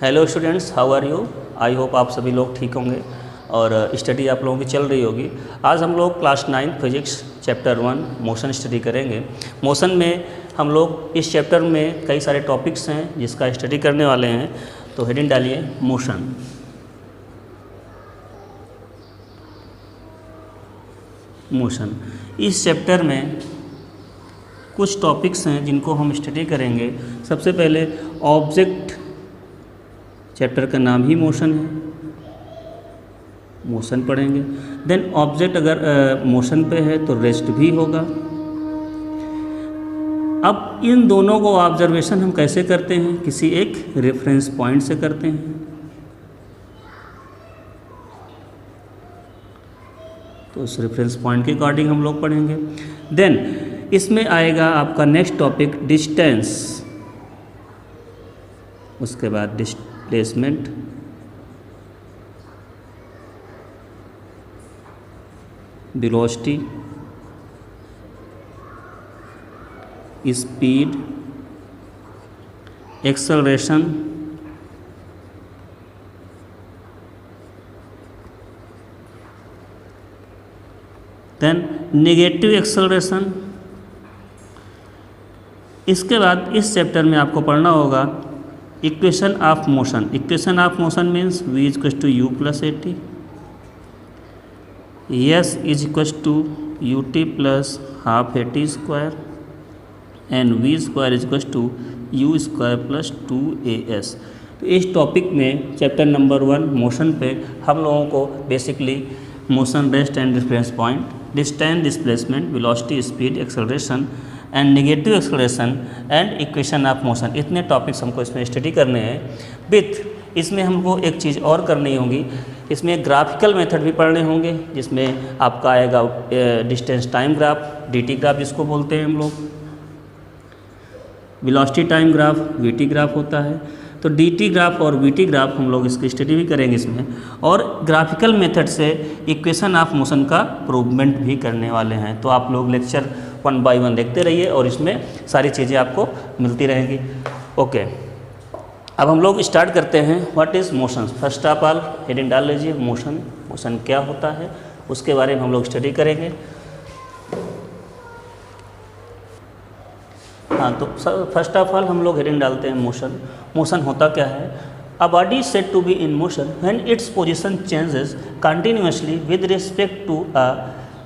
Hello students, how are you. I hope आप सभी लोग ठीक होंगे और स्टडी आप लोगों की चल रही होगी। आज हम लोग class 9 physics chapter 1 motion study करेंगे। मोशन में हम लोग इस चैप्टर में कई सारे टॉपिक्स हैं जिसका स्टडी करने वाले हैं। तो हेडिंग डालिए मोशन। मोशन इस चैप्टर में कुछ टॉपिक्स हैं जिनको हम स्टडी करेंगे। सबसे पहले ऑब्जेक्ट, चैप्टर का नाम ही मोशन है, मोशन पढ़ेंगे। देन ऑब्जेक्ट अगर मोशन पे है तो रेस्ट भी होगा। अब इन दोनों को ऑब्जर्वेशन हम कैसे करते हैं, किसी एक रेफरेंस पॉइंट से करते हैं। तो उस रेफरेंस पॉइंट के अकॉर्डिंग हम लोग पढ़ेंगे। देन इसमें आएगा आपका नेक्स्ट टॉपिक डिस्टेंस, उसके बाद displacement, velocity, speed, acceleration, then negative acceleration. इसके बाद इस चैप्टर में आपको पढ़ना होगा equation of motion. Equation of motion means v is equal to U plus A T, S is equal to U T plus half A T square and V square is equal to U square plus 2as। तो इस topic में chapter number 1 motion पे हम लोगों को basically motion, rest and reference point, distance, displacement, velocity, speed, acceleration and negative acceleration and equation of motion, इतने topics हमको इसमें स्टडी करने हैं। विथ इसमें हमको एक चीज़ और करनी होगी, इसमें ग्राफिकल मेथड भी पढ़ने होंगे, जिसमें आपका आएगा distance time graph, dt graph जिसको बोलते हैं हम लोग, velocity time graph, vt graph होता है। तो dt ग्राफ और vt ग्राफ हम लोग इसकी स्टडी भी करेंगे इसमें, और ग्राफिकल मेथड से इक्वेशन ऑफ मोशन का प्रूवमेंट भी करने वाले हैं। तो आप लोग लेक्चर 1 बाय 1 देखते रहिए और इसमें सारी चीज़ें आपको मिलती रहेंगी। ओके, अब हम लोग स्टार्ट करते हैं। What is motion. First of all heading डाल लीजिए मोशन। मोशन क्या होता है उसके बारे में हम लोग स्टडी करेंगे। हाँ, तो फर्स्ट ऑफ ऑल हम लोग हेडिंग डालते हैं मोशन। मोशन होता क्या है। A body said to be in motion when its position changes continuously with respect to a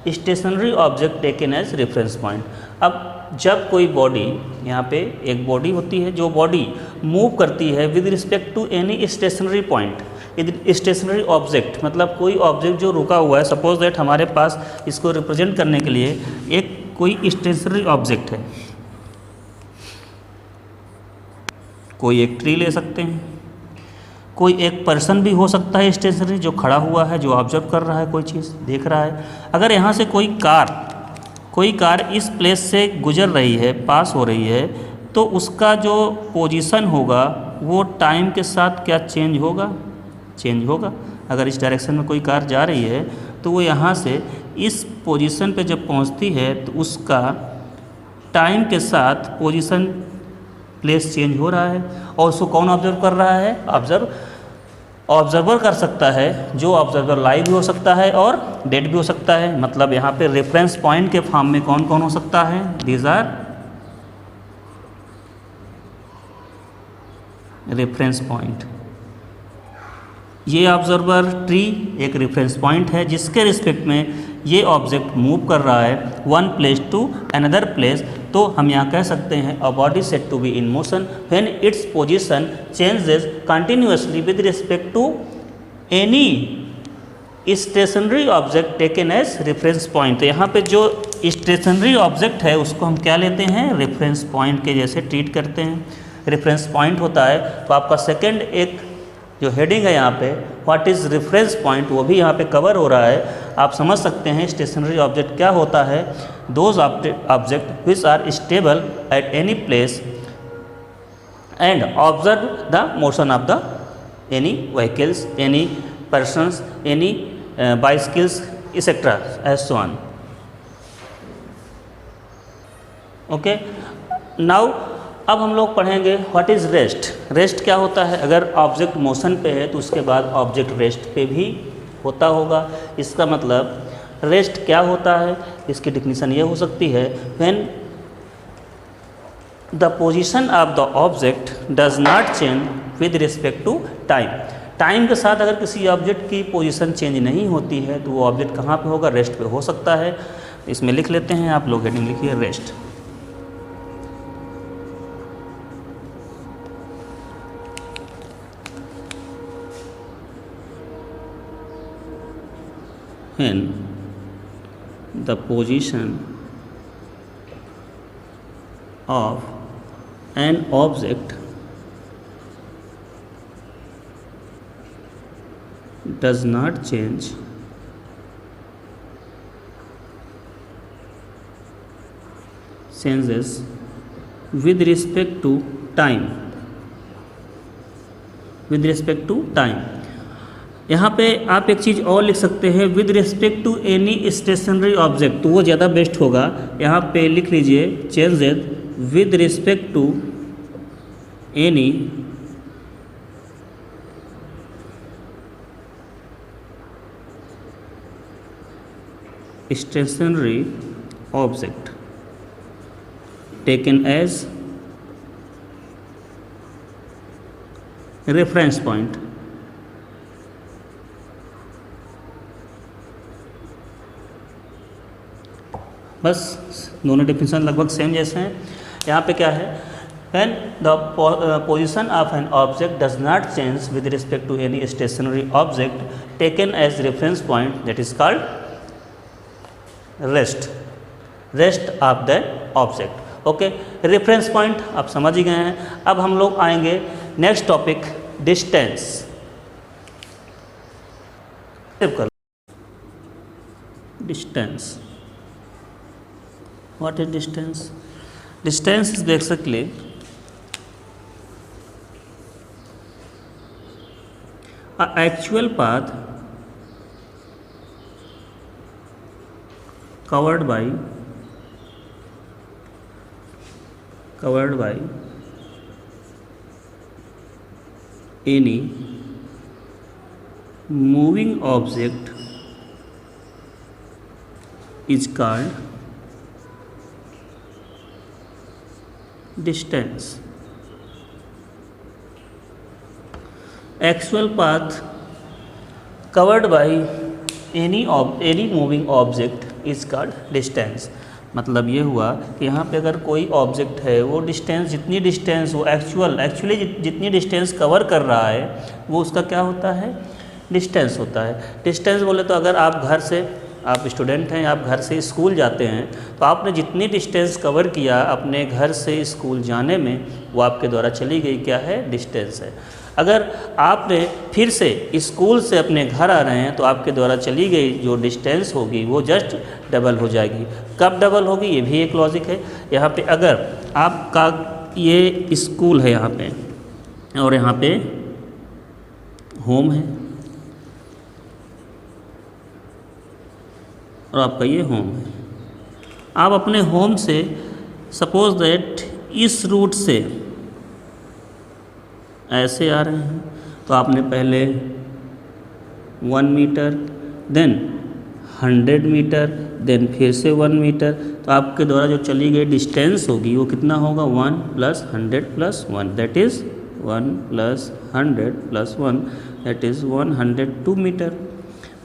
stationary object taken as reference point. अब जब कोई बॉडी, यहाँ पे एक बॉडी होती है जो बॉडी मूव करती है with respect to any stationary point, stationary object मतलब कोई ऑब्जेक्ट जो रुका हुआ है। सपोज दैट हमारे पास इसको रिप्रेजेंट करने के लिए एक कोई स्टेशनरी ऑब्जेक्ट है, कोई एक ट्री ले सकते हैं, कोई एक पर्सन भी हो सकता है स्टेशनरी जो खड़ा हुआ है, जो ऑब्जर्व कर रहा है, कोई चीज़ देख रहा है। अगर यहाँ से कोई कार इस प्लेस से गुजर रही है, पास हो रही है, तो उसका जो पोजीशन होगा वो टाइम के साथ क्या चेंज होगा। अगर इस डायरेक्शन में कोई कार जा रही है तो वो यहाँ से इस पोजीशन पे जब पहुँचती है तो उसका टाइम के साथ पोजीशन, प्लेस चेंज हो रहा है। और उसको कौन ऑब्जर्व कर रहा है। ऑब्जर्वर कर सकता है, जो ऑब्जर्वर लाइव भी हो सकता है और डेड भी हो सकता है। मतलब यहाँ पे रेफरेंस पॉइंट के फॉर्म में कौन कौन हो सकता है। These are reference point. ये ऑब्जर्वर ट्री एक रेफरेंस पॉइंट है जिसके रिस्पेक्ट में ये ऑब्जेक्ट मूव कर रहा है one place to another place. तो हम यहाँ कह सकते हैं a body said to be in motion when its position changes continuously with respect to any stationary object taken as reference point. तो यहाँ पे जो स्टेशनरी ऑब्जेक्ट है उसको हम क्या लेते हैं, रेफरेंस पॉइंट के जैसे ट्रीट करते हैं। रेफरेंस पॉइंट होता है। तो आपका सेकेंड एक जो हेडिंग है यहाँ पे व्हाट इज़ रेफरेंस पॉइंट, वो भी यहाँ पे कवर हो रहा है। आप समझ सकते हैं स्टेशनरी ऑब्जेक्ट क्या होता है। Those object which are stable at any place and observe the motion of the any vehicles, any persons, any bicycles, etc. as so on. Okay, now अब हम लोग पढ़ेंगे व्हाट इज़ रेस्ट। रेस्ट क्या होता है? अगर ऑब्जेक्ट मोशन पे है तो उसके बाद ऑब्जेक्ट रेस्ट पे भी होता होगा। इसका मतलब रेस्ट क्या होता है, इसकी डिफिनीशन ये हो सकती है, when the position of the object does not change with respect to time. Time के साथ अगर किसी ऑब्जेक्ट की पोजीशन चेंज नहीं होती है तो वो ऑब्जेक्ट कहाँ पे होगा? रेस्ट पे हो सकता है। इसमें लिख लेते हैं, आप लोग हेडिंग लिखिए rest. When the position of an object does not change changes with respect to time, with respect to time। यहाँ पे आप एक चीज़ और लिख सकते हैं, with respect to any stationary object, तो वो ज़्यादा बेस्ट होगा। यहाँ पे लिख लीजिए changes with respect to any stationary object taken as reference point. बस दोनों डिफिनीशन लगभग सेम जैसे हैं। यहाँ पे क्या है? When the position of an object does not change with respect to any stationary object taken as reference point, that is called rest, rest of the object. Okay, reference point आप समझ ही गए हैं। अब हम लोग आएंगे next topic, distance. Distance, what is distance? Distance is basically an actual path covered by any moving object is called distance। actual path covered by any moving object is called distance। मतलब ये हुआ कि यहाँ पे अगर कोई object है, वो डिस्टेंस, जितनी डिस्टेंस वो एक्चुअली जितनी डिस्टेंस कवर कर रहा है वो उसका क्या होता है? डिस्टेंस होता है। डिस्टेंस बोले तो अगर आप घर से, आप स्टूडेंट हैं, आप घर से स्कूल जाते हैं तो आपने जितनी डिस्टेंस कवर किया अपने घर से स्कूल जाने में, वो आपके द्वारा चली गई क्या है? डिस्टेंस है। अगर आपने फिर से स्कूल से अपने घर आ रहे हैं तो आपके द्वारा चली गई जो डिस्टेंस होगी वो जस्ट डबल हो जाएगी। कब डबल होगी? ये भी एक लॉजिक है। यहाँ पे अगर आपका ये स्कूल है यहाँ पे और यहाँ पे होम है और आपका ये होम है, आप अपने होम से सपोज दैट इस रूट से ऐसे आ रहे हैं तो आपने पहले 1 मीटर, देन 100 मीटर, देन फिर से 1 मीटर, तो आपके द्वारा जो चली गई डिस्टेंस होगी वो कितना होगा? 1 + 100 + 1, that is 1 + 100 + 1, that is 102 metre.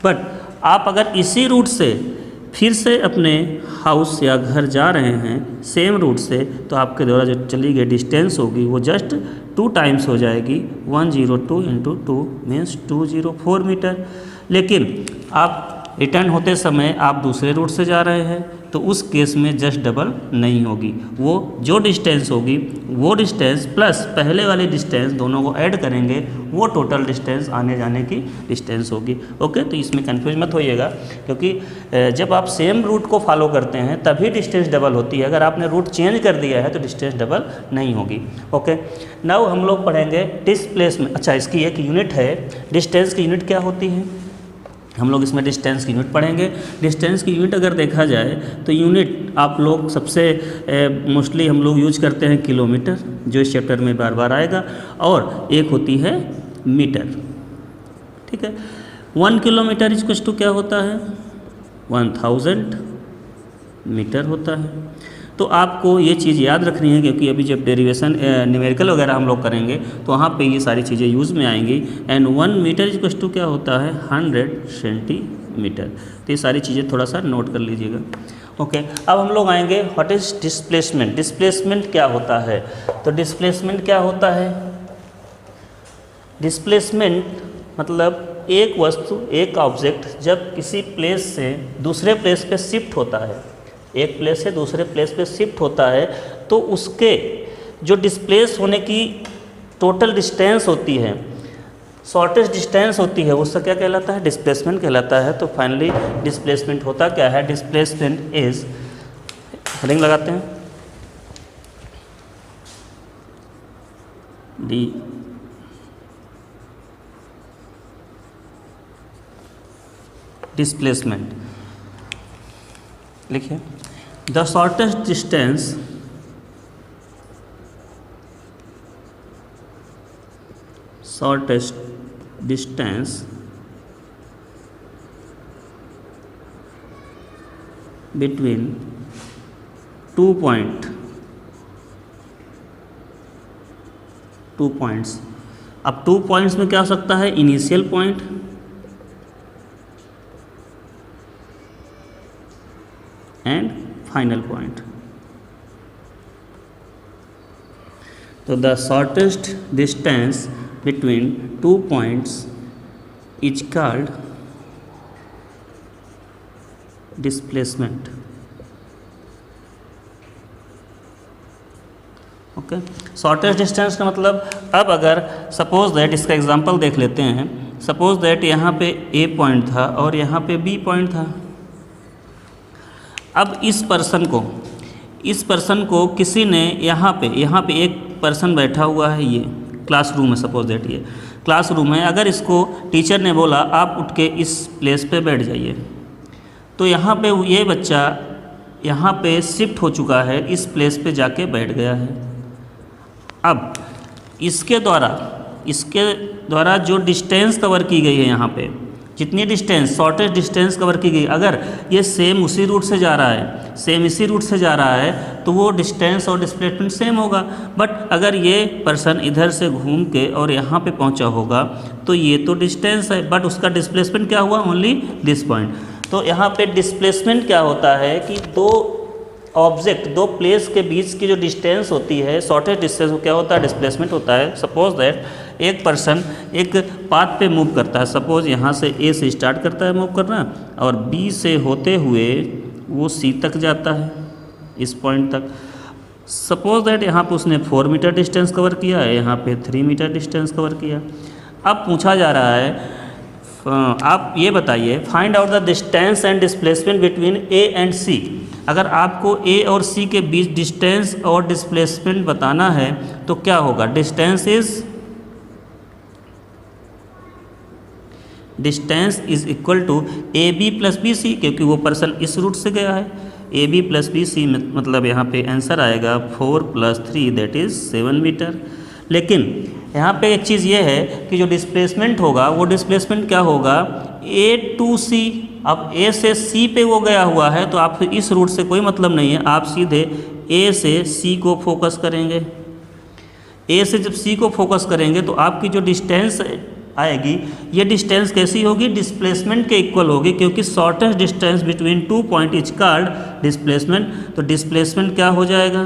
But आप अगर इसी रूट से फिर से अपने हाउस या घर जा रहे हैं सेम रूट से, तो आपके द्वारा जो चली गई डिस्टेंस होगी वो जस्ट 2 टाइम्स हो जाएगी। 102 × 2 मीन्स 204 मीटर। लेकिन आप रिटर्न होते समय आप दूसरे रूट से जा रहे हैं तो उस केस में जस्ट डबल नहीं होगी, वो जो डिस्टेंस होगी वो डिस्टेंस प्लस पहले वाली डिस्टेंस दोनों को ऐड करेंगे, वो टोटल डिस्टेंस आने जाने की डिस्टेंस होगी। ओके, तो इसमें कंफ्यूज मत होइएगा, क्योंकि जब आप सेम रूट को फॉलो करते हैं तभी डिस्टेंस डबल होती है। अगर आपने रूट चेंज कर दिया है तो डिस्टेंस डबल नहीं होगी। ओके, नाउ हम लोग पढ़ेंगे डिस्प्लेसमेंट। अच्छा, इसकी एक यूनिट है, डिस्टेंस की यूनिट क्या होती है? हम लोग इसमें डिस्टेंस की यूनिट पढ़ेंगे। डिस्टेंस की यूनिट अगर देखा जाए तो यूनिट आप लोग सबसे मोस्टली हम लोग यूज करते हैं किलोमीटर, जो इस चैप्टर में बार बार आएगा, और एक होती है मीटर। ठीक है, 1 किलोमीटर इक्वल्स टू क्या होता है, 1000 मीटर होता है। तो आपको ये चीज़ याद रखनी है, क्योंकि अभी जब डेरिवेशन न्यूमेरिकल वगैरह हम लोग करेंगे तो वहाँ पे ये सारी चीज़ें यूज़ में आएंगी। एंड 1 मीटर इक्वल्स टू क्या होता है, 100 सेंटीमीटर। तो ये सारी चीज़ें थोड़ा सा नोट कर लीजिएगा। ओके, अब हम लोग आएंगे व्हाट इज़ डिस्प्लेसमेंट। डिस्प्लेसमेंट क्या होता है? तो डिस्प्लेसमेंट क्या होता है, डिस्प्लेसमेंट मतलब एक वस्तु, एक ऑब्जेक्ट जब किसी प्लेस से दूसरे प्लेस पे शिफ्ट होता है, एक प्लेस से दूसरे प्लेस पे शिफ्ट होता है, तो उसके जो डिस्प्लेस होने की टोटल डिस्टेंस होती है, शॉर्टेस्ट डिस्टेंस होती है, उससे क्या कहलाता है, डिस्प्लेसमेंट कहलाता है। तो फाइनली डिस्प्लेसमेंट होता क्या है, डिस्प्लेसमेंट इज, हेडिंग लगाते हैं, डी डिस्प्लेसमेंट लिखिए, the shortest distance between 2 points. अब 2 पॉइंट्स में क्या हो सकता है, initial point and final point. तो the shortest distance between 2 points is called displacement. Okay, shortest distance का मतलब, अब अगर सपोज दैट, इसका एग्जांपल देख लेते हैं, सपोज दैट यहाँ पे ए पॉइंट था और यहाँ पे बी पॉइंट था। अब इस पर्सन को किसी ने यहाँ पे एक पर्सन बैठा हुआ है, ये क्लासरूम है, सपोज दैट ये क्लासरूम है। अगर इसको टीचर ने बोला आप उठ के इस प्लेस पे बैठ जाइए, तो यहाँ पे ये बच्चा यहाँ पे शिफ्ट हो चुका है, इस प्लेस पे जाके बैठ गया है। अब इसके द्वारा जो डिस्टेंस कवर की गई है, यहाँ पे जितनी डिस्टेंस, शॉर्टेस्ट डिस्टेंस कवर की गई, अगर ये सेम उसी रूट से जा रहा है, सेम इसी रूट से जा रहा है, तो वो डिस्टेंस और डिस्प्लेसमेंट सेम होगा। बट अगर ये पर्सन इधर से घूम के और यहाँ पे पहुँचा होगा, तो ये तो डिस्टेंस है, बट उसका डिस्प्लेसमेंट क्या हुआ, ओनली दिस पॉइंट। तो यहाँ पे डिस्प्लेसमेंट क्या होता है कि दो ऑब्जेक्ट, दो प्लेस के बीच की जो डिस्टेंस होती है, शॉर्टेस्ट डिस्टेंस, वो क्या होता है, डिस्प्लेसमेंट होता है। सपोज दैट एक पर्सन एक पाथ पे मूव करता है, सपोज यहाँ से ए से स्टार्ट करता है मूव करना, और बी से होते हुए वो सी तक जाता है, इस पॉइंट तक। सपोज दैट यहाँ पे उसने 4 मीटर डिस्टेंस कवर किया है, यहाँ पे 3 मीटर डिस्टेंस कवर किया। अब पूछा जा रहा है, आप ये बताइए, find out the distance and displacement between A and C. अगर आपको ए और सी के बीच डिस्टेंस और डिस्प्लेसमेंट बताना है तो क्या होगा, distance is equal to A B plus B C, क्योंकि वो पर्सन इस रूट से गया है। A B plus B C मतलब यहाँ पे आंसर आएगा 4 + 3 दैट इज़ 7 मीटर। लेकिन यहाँ पे एक चीज़ ये है कि जो डिस्प्लेसमेंट होगा, वो डिस्प्लेसमेंट क्या होगा, ए टू सी। अब ए से सी पे वो गया हुआ है, तो आप इस रूट से कोई मतलब नहीं है, आप सीधे ए से सी को फोकस करेंगे। ए से जब सी को फोकस करेंगे तो आपकी जो डिस्टेंस आएगी, ये डिस्टेंस कैसी होगी, डिस्प्लेसमेंट के इक्वल होगी, क्योंकि shortest distance between 2 point is called displacement. तो डिस्प्लेसमेंट क्या हो जाएगा,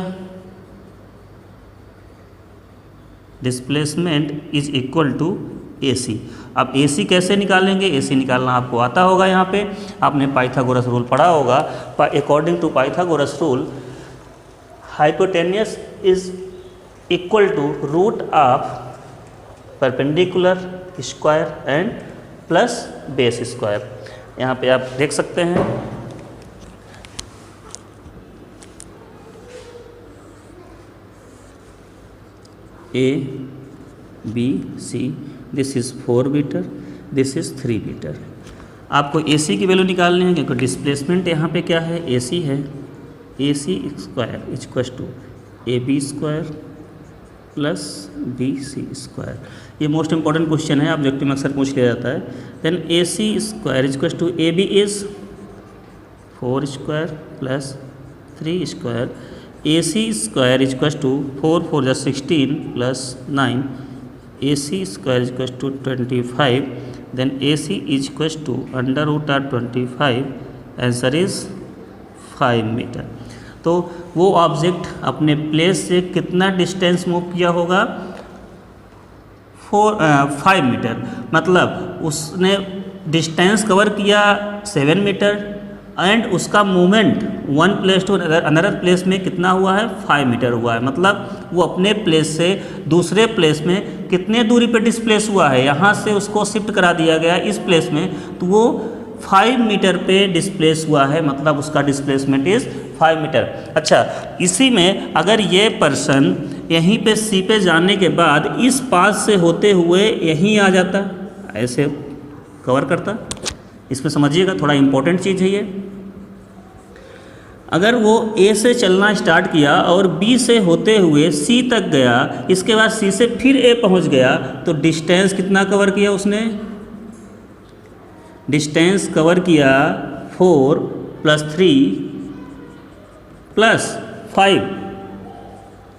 डिस्प्लेसमेंट इज इक्वल टू ए सी। अब ए सी कैसे निकालेंगे, ए सी निकालना आपको आता होगा, यहाँ पे आपने पाइथागोरस रूल पढ़ा होगा। According to Pythagoras rule, hypotenuse is equal to root of perpendicular square and plus base square. यहाँ पे आप देख सकते हैं, A B C, this is 4 metre, this is 3 metre. आपको AC की वैल्यू निकालनी है, क्योंकि डिस्प्लेसमेंट यहाँ पे क्या है, AC है। AC square equals to AB square plus BC square. ये मोस्ट इंपॉर्टेंट क्वेश्चन है, ऑब्जेक्टिव में अक्सर पूछ लिया जाता है। Then AC square equals to AB is 4 square plus 3 square. AC square equals to 4 4 जा 16 plus 9। AC square equals to 25। Then AC is equals to under root of 25। Answer is 5 metre. तो वो object अपने place से कितना distance move किया होगा, 5 metre. मतलब उसने डिस्टेंस कवर किया 7 मीटर एंड उसका movement one place to another place में कितना हुआ है, 5 मीटर हुआ है। मतलब वो अपने प्लेस से दूसरे प्लेस में कितने दूरी पे डिस्प्लेस हुआ है, यहाँ से उसको शिफ्ट करा दिया गया इस प्लेस में, तो वो 5 मीटर पे डिस्प्लेस हुआ है। मतलब उसका डिस्प्लेसमेंट इज 5 मीटर। अच्छा, इसी में अगर ये पर्सन यहीं पे C पे जाने के बाद इस पास से होते हुए यहीं आ जाता, ऐसे कवर करता, इसमें समझिएगा थोड़ा इंपॉर्टेंट चीज़ है ये। अगर वो A से चलना स्टार्ट किया और B से होते हुए C तक गया, इसके बाद C से फिर A पहुंच गया, तो डिस्टेंस कितना कवर किया उसने, डिस्टेंस कवर किया 4 प्लस 3 प्लस 5।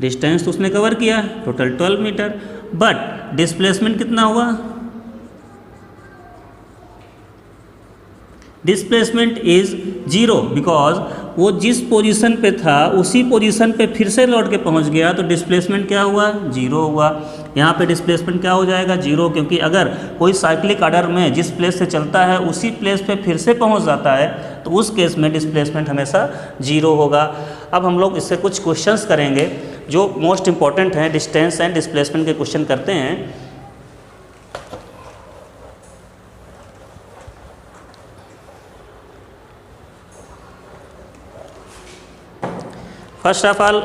डिस्टेंस तो उसने कवर किया टोटल 12 मीटर, बट डिस्प्लेसमेंट कितना हुआ, डिस्प्लेसमेंट इज 0, बिकॉज वो जिस पोजीशन पे था उसी पोजीशन पे फिर से लौट के पहुंच गया, तो डिस्प्लेसमेंट क्या हुआ, 0 हुआ। यहाँ पे डिस्प्लेसमेंट क्या हो जाएगा, 0, क्योंकि अगर कोई साइक्लिक ऑर्डर में जिस प्लेस से चलता है उसी प्लेस पे फिर से पहुंच जाता है, तो उस केस में डिस्प्लेसमेंट हमेशा 0 होगा। अब हम लोग इससे कुछ क्वेश्चंस करेंगे जो मोस्ट इंपॉर्टेंट हैं, डिस्टेंस एंड डिस्प्लेसमेंट के क्वेश्चन करते हैं। फर्स्ट ऑफ ऑल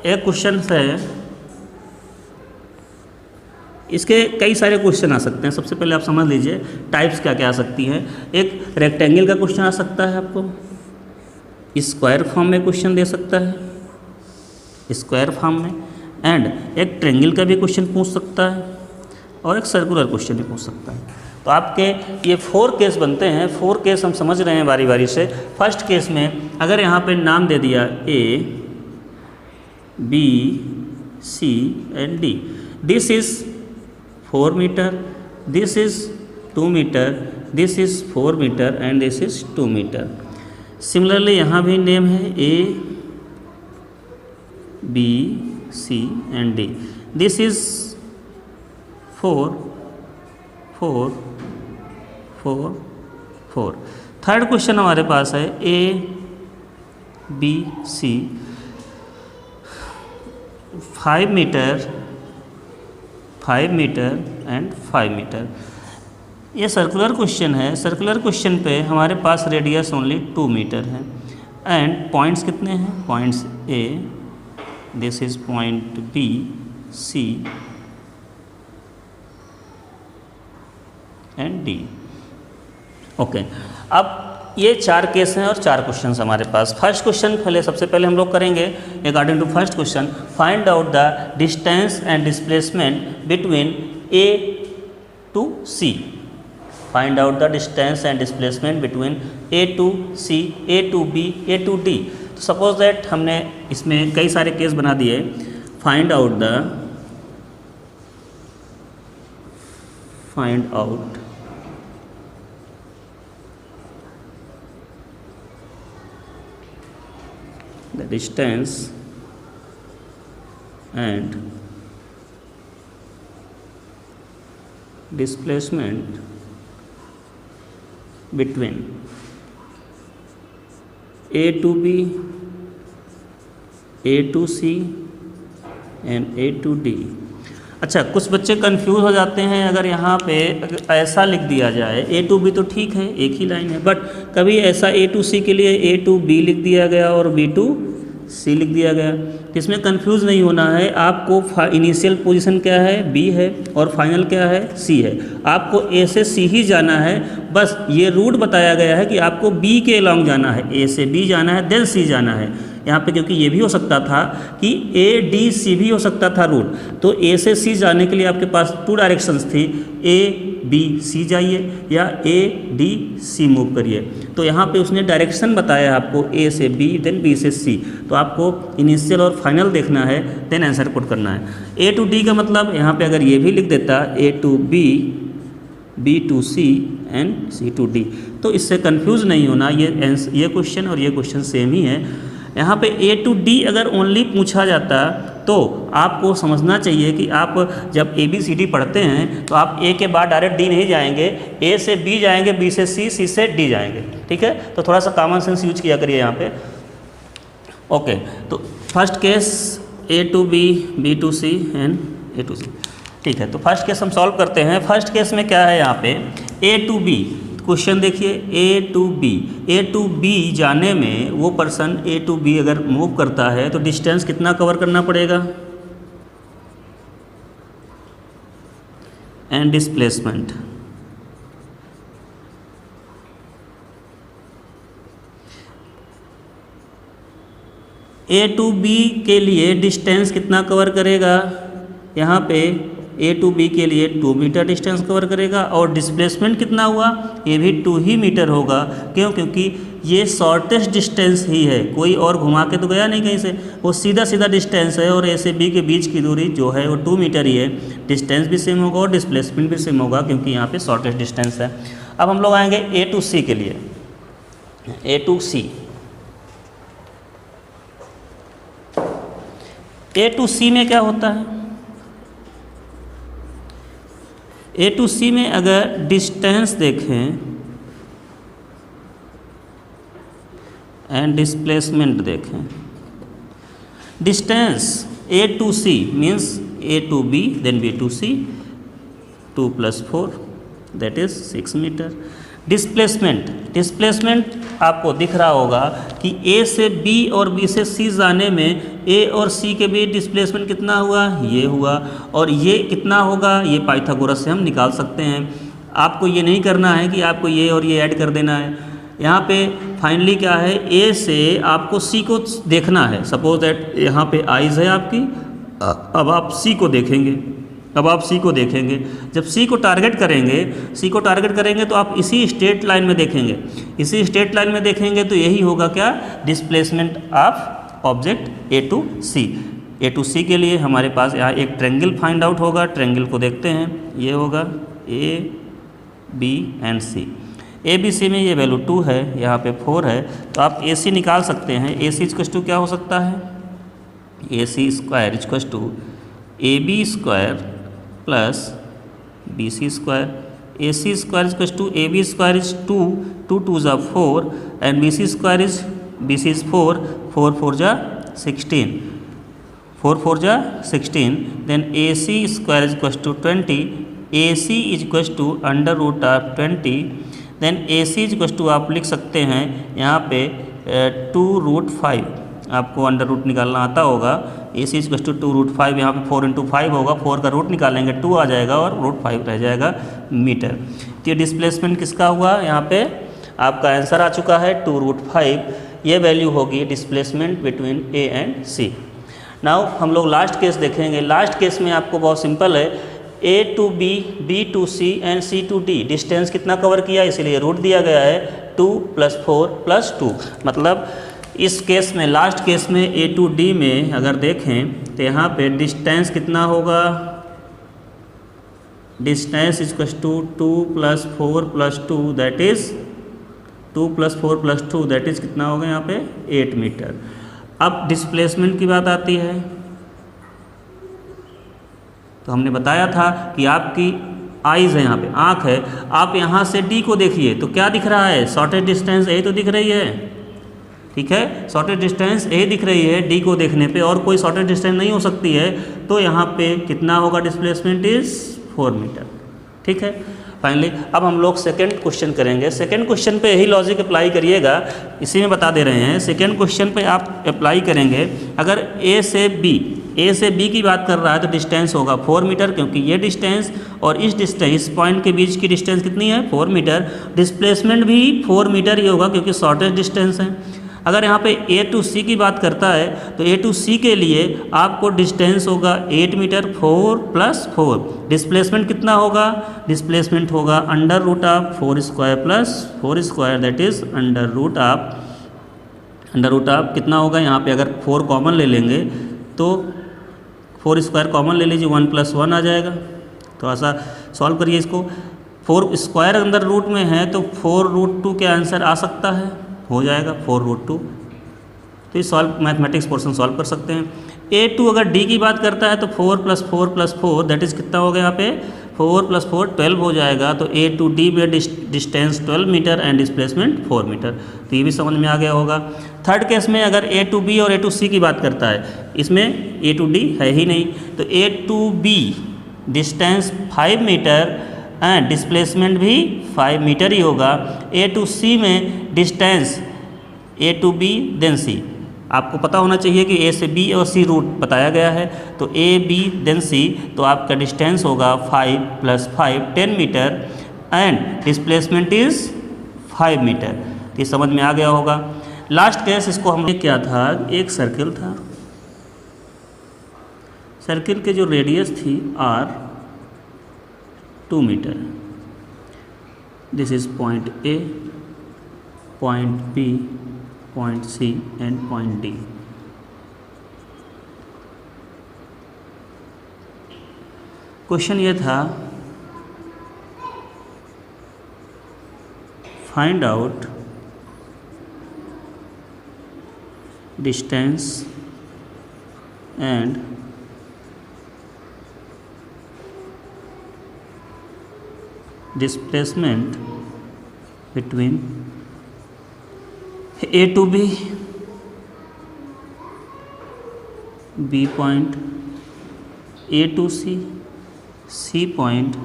एक क्वेश्चन है, इसके कई सारे क्वेश्चन आ सकते हैं। सबसे पहले आप समझ लीजिए टाइप्स क्या क्या आ सकती हैं। एक रेक्टेंगल का क्वेश्चन आ सकता है, आपको स्क्वायर फॉर्म में क्वेश्चन दे सकता है, स्क्वायर फॉर्म में, एंड एक ट्रेंगल का भी क्वेश्चन पूछ सकता है, और एक सर्कुलर क्वेश्चन भी पूछ सकता है। तो आपके ये 4 केस बनते हैं। 4 केस हम समझ रहे हैं बारी बारी से। फर्स्ट केस में अगर यहाँ पे नाम दे दिया A, B, C and D, this is 4 meter, this is 2 meter, this is 4 meter and this is 2 meter. Similarly यहाँ भी नेम है A, B, C and D. This is 4, 4, 4, 4. Third question हमारे पास है A, B, C, 5 metre, 5 metre and 5 metre. ये circular question है। Circular question पे हमारे पास रेडियस ओनली 2 मीटर है एंड पॉइंट्स कितने हैं, points A, this is point B, C and D। Okay, अब ये 4 केस हैं और 4 क्वेश्चंस हमारे पास। फर्स्ट क्वेश्चन पहले सबसे पहले हम लोग करेंगे according to first question, find out the distance and displacement between A to C। Find out the distance and displacement between A to C, A to B, A to D। तो suppose that हमने इसमें कई सारे case बना दिए। Find out the distance and displacement between A to B, A to C and A to D। अच्छा, कुछ बच्चे कंफ्यूज हो जाते हैं अगर यहाँ पे ऐसा लिख दिया जाए A to B, तो ठीक है एक ही लाइन है, बट कभी ऐसा A to C के लिए A to B लिख दिया गया और B to सी लिख दिया गया। तो इसमें कंफ्यूज नहीं होना है, आपको इनिशियल पोजीशन क्या है, बी है, और फाइनल क्या है, सी है। आपको ए से सी ही जाना है, बस ये रूट बताया गया है कि आपको बी के अलॉन्ग जाना है, ए से बी जाना है, देन सी जाना है। यहाँ पे क्योंकि ये भी हो सकता था कि ए डी सी भी हो सकता था रूट, तो ए से सी जाने के लिए आपके पास 2 डायरेक्शंस थी, ए बी सी जाइए या ए डी सी मूव करिए। तो यहाँ पे उसने डायरेक्शन बताया आपको, ए से बी देन बी से सी। तो आपको इनिशियल और फाइनल देखना है, देन आंसर पुट करना है। ए टू डी का मतलब यहाँ पे अगर ये भी लिख देता A to B, B to C and C to D, तो इससे कंफ्यूज नहीं होना। ये क्वेश्चन और ये क्वेश्चन सेम ही है। यहाँ पे ए टू डी अगर ओनली पूछा जाता तो आपको समझना चाहिए कि आप जब ए बी सी डी पढ़ते हैं तो आप ए के बाद डायरेक्ट डी नहीं जाएंगे, ए से बी जाएंगे, बी से सी, सी से डी जाएंगे। ठीक है, तो थोड़ा सा कॉमन सेंस यूज किया करिए यहाँ पे। ओके, तो first case A to B, B to C and A to C. ठीक है, तो फर्स्ट केस हम सॉल्व करते हैं। फर्स्ट केस में क्या है, यहाँ पे ए टू बी क्वेश्चन देखिए, A to B, A to B जाने में वो पर्सन ए टू बी अगर मूव करता है तो डिस्टेंस कितना कवर करना पड़ेगा, and displacement. A to B के लिए डिस्टेंस कितना कवर करेगा, यहाँ पे ए टू बी के लिए 2 मीटर डिस्टेंस कवर करेगा, और डिस्प्लेसमेंट कितना हुआ, ये भी 2 ही मीटर होगा। क्यों, क्योंकि ये शॉर्टेस्ट डिस्टेंस ही है, कोई और घुमा के तो गया नहीं कहीं से, वो सीधा सीधा डिस्टेंस है, और ए से बी के बीच की दूरी जो है वो 2 मीटर ही है। डिस्टेंस भी सेम होगा और डिस्प्लेसमेंट भी सेम होगा, क्योंकि यहाँ पे शॉर्टेस्ट डिस्टेंस है। अब हम लोग आएंगे ए टू सी के लिए। ए टू सी, ए टू सी में क्या होता है, ए टू सी में अगर डिस्टेंस देखें एंड डिस्प्लेसमेंट देखें, distance A to C means A to B then B to C, 2 + 4 that is 6 metre. Displacement आपको दिख रहा होगा कि ए से बी और बी से सी जाने में ए और सी के बीच डिस्प्लेसमेंट कितना हुआ, ये हुआ, और ये कितना होगा, ये पाइथागोरस से हम निकाल सकते हैं। आपको ये नहीं करना है कि आपको ये और ये ऐड कर देना है। यहाँ पे फाइनली क्या है, ए से आपको सी को देखना है। सपोज दैट यहाँ पे आइज़ है आपकी, अब आप सी को देखेंगे, जब सी को टारगेट करेंगे तो आप इसी स्ट्रेट लाइन में देखेंगे, तो यही होगा क्या, displacement of object A to C. A to C के लिए हमारे पास यहाँ एक ट्रायंगल फाइंड आउट होगा। ट्रायंगल को देखते हैं, ये होगा A B and C. A B C में ये वैल्यू 2 है, यहाँ पे 4 है, तो आप ए सी निकाल सकते हैं। ए सी इक्वल्स टू क्या हो सकता है, A C square equals to A B square plus B C square. A C square equals to A B square is 2, 2 2 ज़ा 4 and B C square is 4, 4 4 ज़ा 16, 4 4 ज़ा 16। Then A C square is equals to 20, A C is equals to √20। Then A C is equals to आप लिख सकते हैं यहाँ पे 2√5, आपको अंडर रूट निकालना आता होगा। ए सी इक्वल्स टू 2√5, यहाँ पे 4 × 5 होगा, 4 का रूट निकालेंगे 2 आ जाएगा और √5 रह जाएगा मीटर। तो ये डिस्प्लेसमेंट किसका हुआ, यहाँ पे आपका आंसर आ चुका है 2√5। ये वैल्यू होगी displacement between A and C. Now हम लोग लास्ट केस देखेंगे। लास्ट केस में आपको बहुत सिंपल है, A to B, B to C and C to D. Distance कितना कवर किया, इसीलिए रूट दिया गया है 2 + 4 + 2। मतलब इस केस में, लास्ट केस में ए टू डी में अगर देखें तो यहाँ पे डिस्टेंस कितना होगा, distance equals to 2 + 4 + 2 that is 2 + 4 + 2 that is कितना होगा यहाँ पे 8 मीटर। अब डिस्प्लेसमेंट की बात आती है, तो हमने बताया था कि आपकी आइज़ है, यहाँ पे आँख है, आप यहाँ से डी को देखिए तो क्या दिख रहा है, शॉर्टेस्ट डिस्टेंस यही तो दिख रही है। ठीक है, शॉर्टेस्ट डिस्टेंस यही दिख रही है डी को देखने पे, और कोई शॉर्टेस्ट डिस्टेंस नहीं हो सकती है। तो यहाँ पे कितना होगा, डिस्प्लेसमेंट इज 4 मीटर। ठीक है, फाइनली अब हम लोग सेकेंड क्वेश्चन करेंगे। सेकेंड क्वेश्चन पे यही लॉजिक अप्लाई करिएगा, इसी में बता दे रहे हैं। सेकेंड क्वेश्चन पे आप अप्लाई करेंगे, अगर ए से बी की बात कर रहा है तो डिस्टेंस होगा 4 मीटर, क्योंकि ये डिस्टेंस और इस डिस्टेंस, इस पॉइंट के बीच की डिस्टेंस कितनी है 4 मीटर। डिस्प्लेसमेंट भी 4 मीटर ही होगा क्योंकि शॉर्टेस्ट डिस्टेंस है। अगर यहाँ पे ए टू सी की बात करता है तो ए टू सी के लिए आपको डिस्टेंस होगा 8 मीटर, 4 + 4। डिस्प्लेसमेंट कितना होगा, डिस्प्लेसमेंट होगा under root of 4 square plus 4 square, that is under root of कितना होगा, यहाँ पे अगर 4 कॉमन ले लेंगे तो 4 स्क्वायर कॉमन ले लीजिए, 1 + 1 आ जाएगा। तो ऐसा सॉल्व करिए इसको। 4 स्क्वायर अंदर रूट में है तो 4√2 के आंसर आ सकता है, हो जाएगा 4√2। तो इस सॉल्व मैथमेटिक्स पोर्शन सॉल्व कर सकते हैं। A2 अगर D की बात करता है तो 4 + 4 + 4 दैट इज़ कितना हो गया यहाँ पे 4 + 4 12 हो जाएगा। तो A2D में distance 12 metre and displacement 4 metre. तो ये भी समझ में आ गया होगा। थर्ड केस में अगर A2B और A2C की बात करता है, इसमें A2D है ही नहीं, तो A2B distance 5 metre and displacement भी 5 मीटर ही होगा। A2C में डिस्टेंस A2B देन C, आपको पता होना चाहिए कि A से B और C रूट बताया गया है, तो AB देन C, तो आपका डिस्टेंस होगा 5 + 5 10 metre and displacement is 5 metre. ये समझ में आ गया होगा। लास्ट केस, इसको हमने क्या था, एक सर्किल था, सर्किल के जो रेडियस थी R 2 metre. This is point A, point B, point C and point D। Question ये था, find out distance and displacement between A to B, B point, A to C, C point,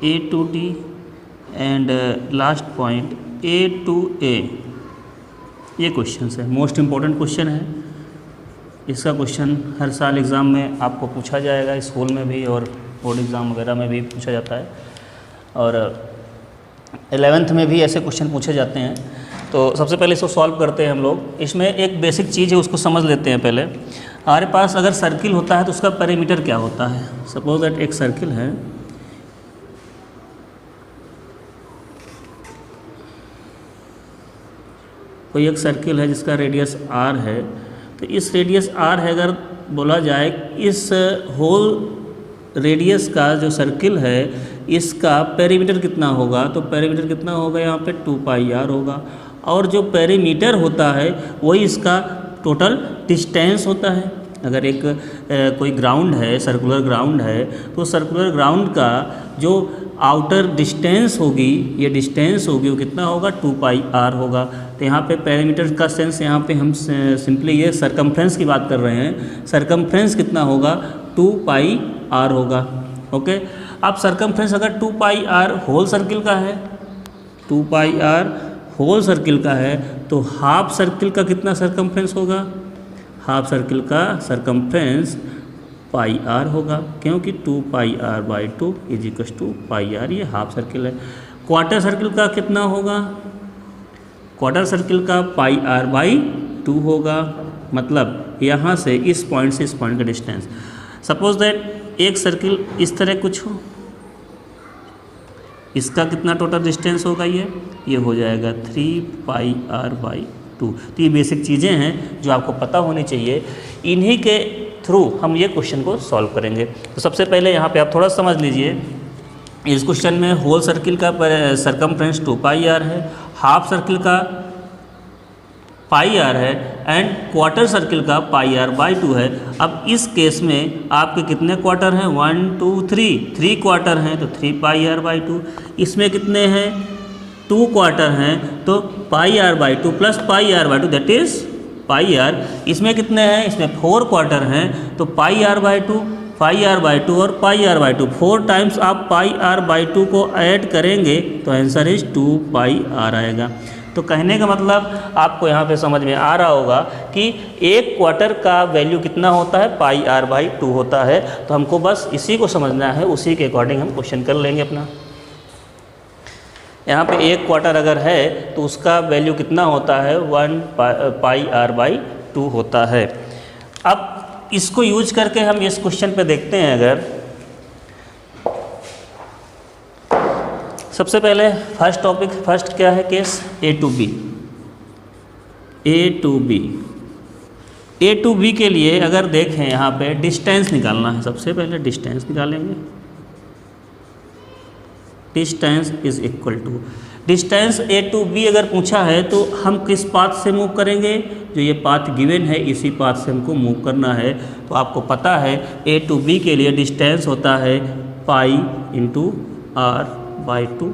A to D and last point A to A। ये question है, most important question है। इसका question हर साल exam में आपको पूछा जाएगा, school में भी और बोर्ड एग्ज़ाम वगैरह में भी पूछा जाता है, और 11th में भी ऐसे क्वेश्चन पूछे जाते हैं। तो सबसे पहले इसको सॉल्व करते हैं हम लोग। इसमें एक बेसिक चीज़ है, उसको समझ लेते हैं पहले। हमारे पास अगर सर्किल होता है तो उसका पेरीमीटर क्या होता है। सपोज दैट एक सर्किल है, कोई एक सर्किल है जिसका रेडियस R है, तो इस रेडियस R है, अगर बोला जाए इस होल रेडियस का जो सर्किल है इसका पेरीमीटर कितना होगा, तो पेरीमीटर कितना होगा यहाँ पे 2πr होगा। और जो पेरीमीटर होता है वही इसका टोटल डिस्टेंस होता है। अगर एक कोई ग्राउंड है, सर्कुलर ग्राउंड है, तो सर्कुलर ग्राउंड का जो आउटर डिस्टेंस होगी, ये डिस्टेंस होगी, वो कितना होगा 2πr होगा। तो यहाँ पे पेरीमीटर का सेंस, यहाँ पे हम सिंपली ये सरकमफ्रेंस की बात कर रहे हैं। सरकमफ्रेंस कितना होगा 2πr होगा। ओके, अब सरकमफ्रेंस अगर 2πr होल सर्किल का है, 2πr होल सर्किल का है, तो हाफ सर्किल का कितना सरकमफ्रेंस होगा, हाफ सर्किल का सरकमफ्रेंस πr होगा, क्योंकि 2πr/2 = πr, ये हाफ सर्किल है। क्वार्टर सर्किल का कितना होगा, क्वार्टर सर्किल का πr/2 होगा। मतलब यहाँ से इस पॉइंट से इस पॉइंट का डिस्टेंस। सपोज दैट एक सर्किल इस तरह कुछ हो, इसका कितना टोटल डिस्टेंस होगा, ये हो जाएगा 3πr/2। तो ये बेसिक चीज़ें हैं जो आपको पता होनी चाहिए। इन्हीं के थ्रू हम ये क्वेश्चन को सॉल्व करेंगे। तो सबसे पहले यहाँ पे आप थोड़ा समझ लीजिए, इस क्वेश्चन में होल सर्किल का सरकमफ्रेंस 2πr है, हाफ सर्किल का πr है एंड क्वार्टर सर्किल का πr/2 है। अब इस केस में आपके कितने क्वार्टर हैं, 1 2 3 क्वार्टर हैं, तो 3πr/2। इसमें कितने हैं, 2 क्वार्टर हैं, तो πr/2 + πr/2 that is πr। इसमें कितने हैं, इसमें 4 क्वार्टर हैं, तो πr/2 pi R by to और पाई आर बाई टू, 4 टाइम्स आप पाई आर बाई टू को ऐड करेंगे तो आंसर इज 2 पाई आर आएगा। तो कहने का मतलब आपको यहाँ पे समझ में आ रहा होगा कि एक क्वार्टर का वैल्यू कितना होता है, पाई आर बाई टू होता है। तो हमको बस इसी को समझना है, उसी के अकॉर्डिंग हम क्वेश्चन कर लेंगे अपना। यहाँ पे एक क्वार्टर अगर है तो उसका वैल्यू कितना होता है, 1 पाई आर बाई टू होता है। अब इसको यूज करके हम इस क्वेश्चन पे देखते हैं। अगर सबसे पहले फर्स्ट टॉपिक, फर्स्ट क्या है case, A to B. A to B, A to B के लिए अगर देखें यहाँ पे डिस्टेंस निकालना है। सबसे पहले डिस्टेंस निकालेंगे। Distance is equal to, distance A to B अगर पूछा है तो हम किस पाथ से मूव करेंगे, जो ये पाथ गिवन है इसी पाथ से हमको मूव करना है। तो आपको पता है ए टू बी के लिए डिस्टेंस होता है pi into R by two,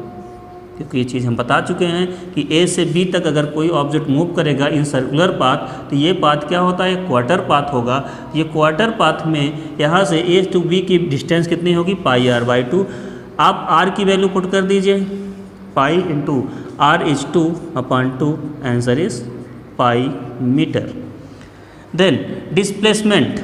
क्योंकि ये चीज़ हम बता चुके हैं कि ए से बी तक अगर कोई ऑब्जेक्ट मूव करेगा इन सर्कुलर पाथ तो ये पाथ क्या होता है, क्वार्टर पाथ होगा। ये क्वार्टर पाथ में यहाँ से ए टू बी की डिस्टेंस कितनी होगी, पाई आर बाई टू। आप आर की वैल्यू पुट कर दीजिए, pi into R is 2/2, answer is pi metre. Then displacement,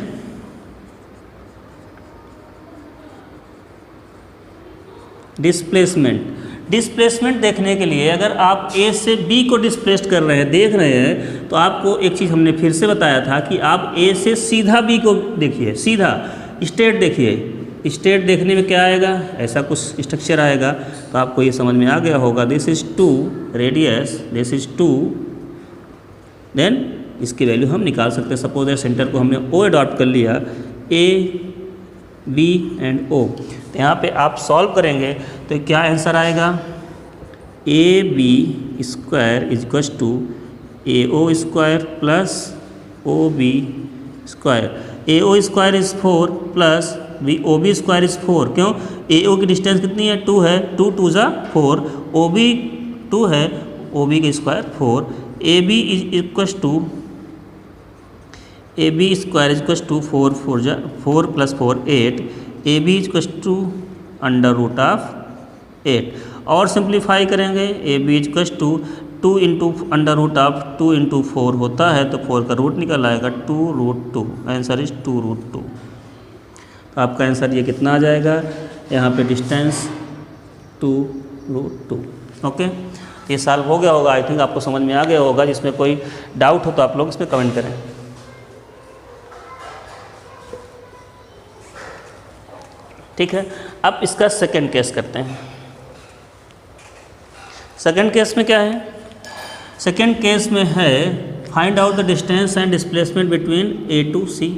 displacement देखने के लिए अगर आप ए से बी को डिस्प्लेस्ड कर रहे हैं, देख रहे हैं, तो आपको एक चीज़ हमने फिर से बताया था कि आप ए से सीधा बी को देखिए, सीधा स्ट्रेट देखिए। स्ट्रेट देखने में क्या आएगा, ऐसा कुछ स्ट्रक्चर आएगा। तो आपको ये समझ में आ गया होगा, this is 2 radius, this is 2, देन इसकी वैल्यू हम निकाल सकते हैं। सपोज सेंटर को हमने ओ अडॉप्ट कर लिया, ए बी एंड ओ। तो यहाँ पे आप सॉल्व करेंगे तो क्या आंसर आएगा, A B square is equal to A O square plus O B square. A O square is 4 plus O B square is 4। क्यों, ए ओ की डिस्टेंस कितनी है, 2 है, 2 2 ज़ा 4, ओ बी 2 है, ओ बी का square 4, A B is equal to A B square is equal to 4 4 ज़ा 4 plus 4 8, A B is equal to under root of 8। और सिंप्लीफाई करेंगे, A B is equal to 2 into under root of 2 into 4 होता है, तो 4 का root निकल आएगा 2√2, answer is 2√2। तो आपका आंसर ये कितना आ जाएगा, यहाँ पे डिस्टेंस 2√2। ओके, ये सॉल्व हो गया होगा, आई थिंक आपको समझ में आ गया होगा। जिसमें कोई डाउट हो तो आप लोग इसमें कमेंट करें। ठीक है, अब इसका सेकंड केस करते हैं। सेकंड केस में क्या है, सेकंड केस में है find out the distance and displacement between A to C.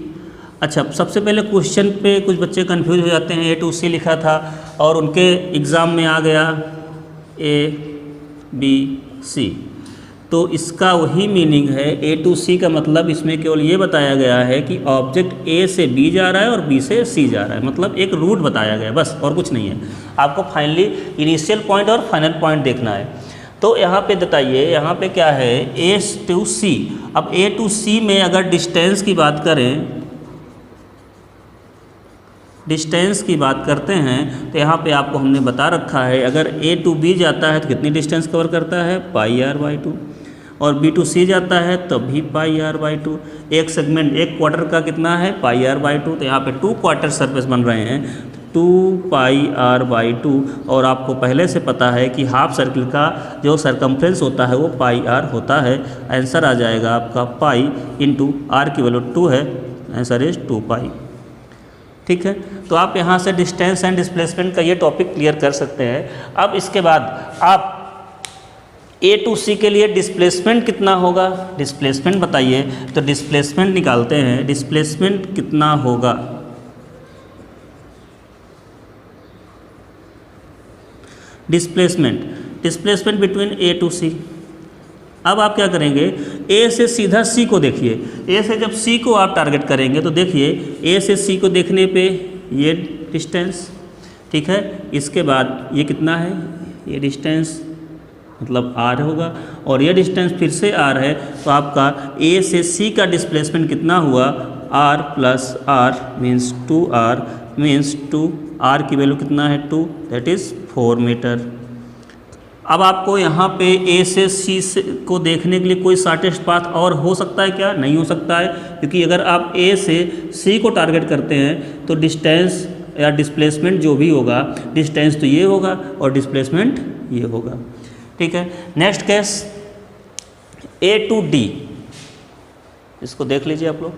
अच्छा, सबसे पहले क्वेश्चन पे कुछ बच्चे कंफ्यूज हो जाते हैं, ए टू सी लिखा था और उनके एग्ज़ाम में आ गया ए बी सी। तो इसका वही मीनिंग है, ए टू सी का मतलब इसमें केवल ये बताया गया है कि ऑब्जेक्ट ए से बी जा रहा है और बी से सी जा रहा है, मतलब एक रूट बताया गया है, बस और कुछ नहीं है। आपको फाइनली इनिशियल पॉइंट और फाइनल पॉइंट देखना है। तो यहाँ पे बताइए, यहाँ पे क्या है, ए टू सी। अब ए टू सी में अगर डिस्टेंस की बात करें, डिस्टेंस की बात करते हैं तो यहाँ पे आपको हमने बता रखा है, अगर ए टू बी जाता है तो कितनी डिस्टेंस कवर करता है, पाई आर बाई टू, और बी टू सी जाता है तब भी पाई आर बाई टू। एक सेगमेंट, एक क्वार्टर का कितना है, पाई आर बाई टू। तो यहाँ पे 2 क्वार्टर सरफेस बन रहे हैं, 2 पाई आर बाई टू। और आपको पहले से पता है कि हाफ सर्किल का जो सरकमफ्रेंस होता है वो पाई आर होता है। आंसर आ जाएगा आपका पाई इंटू आर की वैल्यू 2 है, आंसर इज 2 पाई। ठीक है, तो आप यहाँ से डिस्टेंस एंड डिस्प्लेसमेंट का ये टॉपिक क्लियर कर सकते हैं। अब इसके बाद आप ए टू सी के लिए डिस्प्लेसमेंट कितना होगा, डिस्प्लेसमेंट बताइए। तो डिस्प्लेसमेंट निकालते हैं, डिस्प्लेसमेंट कितना होगा, डिस्प्लेसमेंट बिटवीन ए टू सी। अब आप क्या करेंगे, ए से सीधा सी को देखिए। ए से जब सी को आप टारगेट करेंगे तो देखिए, ए से सी को देखने पे ये डिस्टेंस, ठीक है, इसके बाद ये कितना है, ये डिस्टेंस मतलब आर होगा, और ये डिस्टेंस फिर से आर है। तो आपका ए से सी का डिस्प्लेसमेंट कितना हुआ, R plus R means 2r means 2r की वैल्यू कितना है 2, दैट इज़ 4 मीटर। अब आपको यहाँ पे ए से सी से को देखने के लिए कोई शॉर्टेस्ट पाथ और हो सकता है क्या? नहीं हो सकता है, क्योंकि अगर आप ए से सी को टारगेट करते हैं तो डिस्टेंस या डिस्प्लेसमेंट जो भी होगा, डिस्टेंस तो ये होगा और डिस्प्लेसमेंट ये होगा। ठीक है, next case A to D, इसको देख लीजिए आप लोग।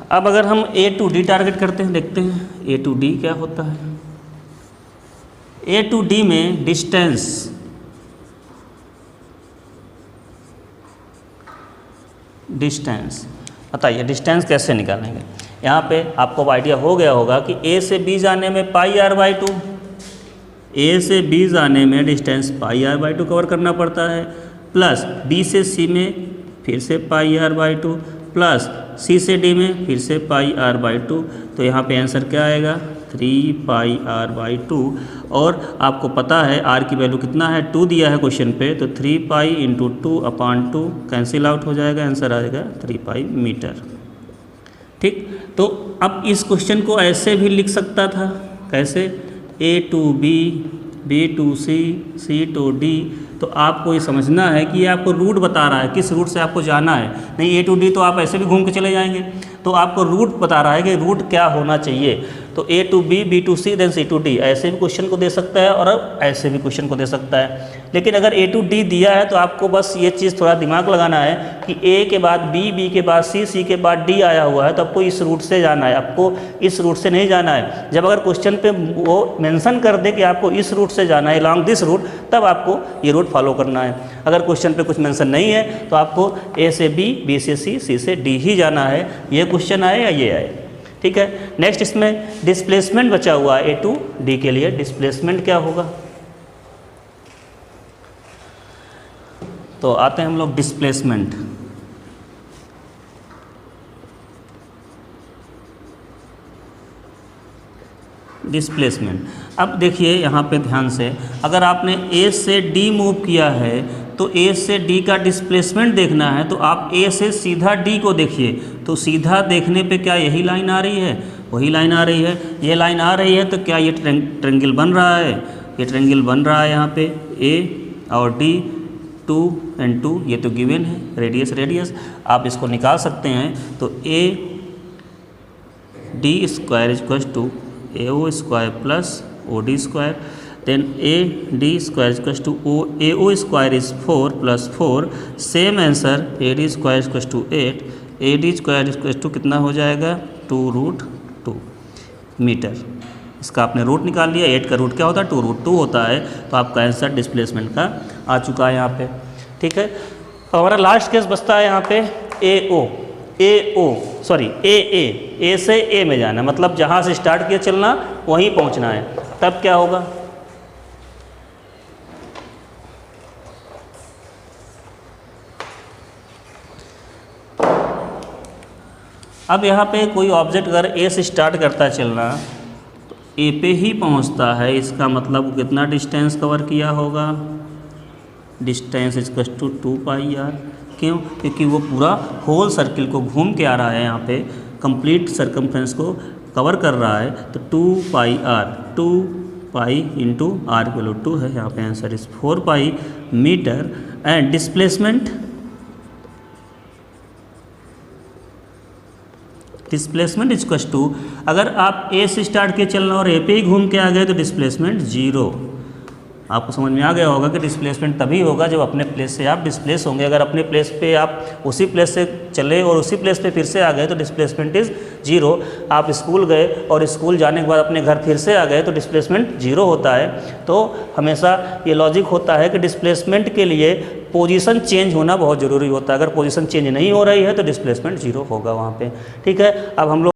अब अगर हम ए टू डी टारगेट करते हैं, देखते हैं ए टू डी क्या होता है। ए टू डी में डिस्टेंस बताइए डिस्टेंस कैसे निकालेंगे। यहाँ पे आपको आइडिया हो गया होगा कि ए से बी जाने में पाई आर बाई 2, ए से बी जाने में distance pi R by 2 cover करना पड़ता है, प्लस बी से सी में फिर से पाई आर बाई 2, प्लस सी से डी में फिर से पाई आर बाई 2। तो यहाँ पे आंसर क्या आएगा 3 पाई आर बाई 2। और आपको पता है आर की वैल्यू कितना है 2 दिया है क्वेश्चन पे, तो 3 pi into 2 upon 2 cancel out हो जाएगा, आंसर आएगा 3 पाई मीटर। ठीक, तो अब इस क्वेश्चन को ऐसे भी लिख सकता था, कैसे? A to B, B to C, C to D. तो आपको ये समझना है कि ये आपको रूट बता रहा है, किस रूट से आपको जाना है। नहीं ए टू डी तो आप ऐसे भी घूम के चले जाएंगे, तो आपको रूट बता रहा है कि रूट क्या होना चाहिए। तो A to B, B to C, then C to D, ऐसे भी क्वेश्चन को दे सकता है और अब ऐसे भी क्वेश्चन को दे सकता है। लेकिन अगर ए टू डी दिया है तो आपको बस ये चीज़ थोड़ा दिमाग लगाना है कि ए के बाद बी, बी के बाद सी, सी के बाद डी आया हुआ है, तो आपको इस रूट से जाना है, आपको इस रूट से नहीं जाना है। जब अगर क्वेश्चन पे वो मेंशन कर दे कि आपको इस रूट से जाना है, अलॉन्ग दिस रूट, तब आपको ये रूट फॉलो करना है। अगर क्वेश्चन पे कुछ मेंशन नहीं है तो आपको ए से बी, बी से सी, सी से डी ही जाना है। ये क्वेश्चन आए या ये आए। ठीक है, नेक्स्ट इसमें डिस्प्लेसमेंट बचा हुआ है ए टू डी के लिए। डिस्प्लेसमेंट क्या होगा? तो आते हैं हम लोग डिस्प्लेसमेंट। अब देखिए यहाँ पे ध्यान से, अगर आपने ए से डी मूव किया है तो ए से डी का डिस्प्लेसमेंट देखना है, तो आप ए से सीधा डी को देखिए। तो सीधा देखने पे क्या यही लाइन आ रही है? वही लाइन आ रही है। ये लाइन आ रही है तो क्या ये ट्रेंगल बन रहा है? ये ट्रेंगल बन रहा है यहाँ पे ए और डी, 2 and 2, ये तो गिवन है। रेडियस आप इसको निकाल सकते हैं। तो A D square equals to A O square plus O D square, then a d square is equals to a o square is 4 plus 4, same answer a d square is equals to 8, a d square is equals to कितना हो जाएगा 2√2 metre. इसका आपने root निकाल लिया। 8 का root क्या होता है 2√2 होता है। तो आपका आंसर डिस्प्लेसमेंट का आ चुका है यहाँ पे। ठीक है, तो हमारा लास्ट केस बचता है यहाँ पे ए से ए में जाना, मतलब जहाँ से स्टार्ट किया चलना वहीं पहुँचना है। तब क्या होगा? अब यहाँ पे कोई ऑब्जेक्ट अगर ए से स्टार्ट करता है चलना तो ए पे ही पहुँचता है, इसका मतलब कितना डिस्टेंस कवर किया होगा? Distance equals to 2 pi R. क्यों? क्योंकि वो पूरा होल सर्किल को घूम के आ रहा है, यहाँ पे कंप्लीट सर्कमफ्रेंस को कवर कर रहा है। तो 2 pi R, 2 pi into R की वैल्यू 2 है, यहाँ पे answer is 4 pi metre. And displacement equals to, अगर आप ए से स्टार्ट किए चलना और ए पे ही घूम के आ गए तो डिस्प्लेसमेंट 0। आपको समझ में आ गया होगा कि डिस्प्लेसमेंट तभी होगा जब अपने प्लेस से आप डिस्प्लेस होंगे। अगर अपने प्लेस पे आप उसी प्लेस से चले और उसी प्लेस पे फिर से आ गए तो डिस्प्लेसमेंट इज़ 0। आप स्कूल गए और स्कूल जाने के बाद अपने घर फिर से आ गए तो डिस्प्लेसमेंट 0 होता है। तो हमेशा ये लॉजिक होता है कि डिस्प्लेसमेंट के लिए पोजीशन चेंज होना बहुत ज़रूरी होता है। अगर पोजीशन चेंज नहीं हो रही है तो डिस्प्लेसमेंट 0 होगा वहाँ पे। ठीक है, अब हम लोग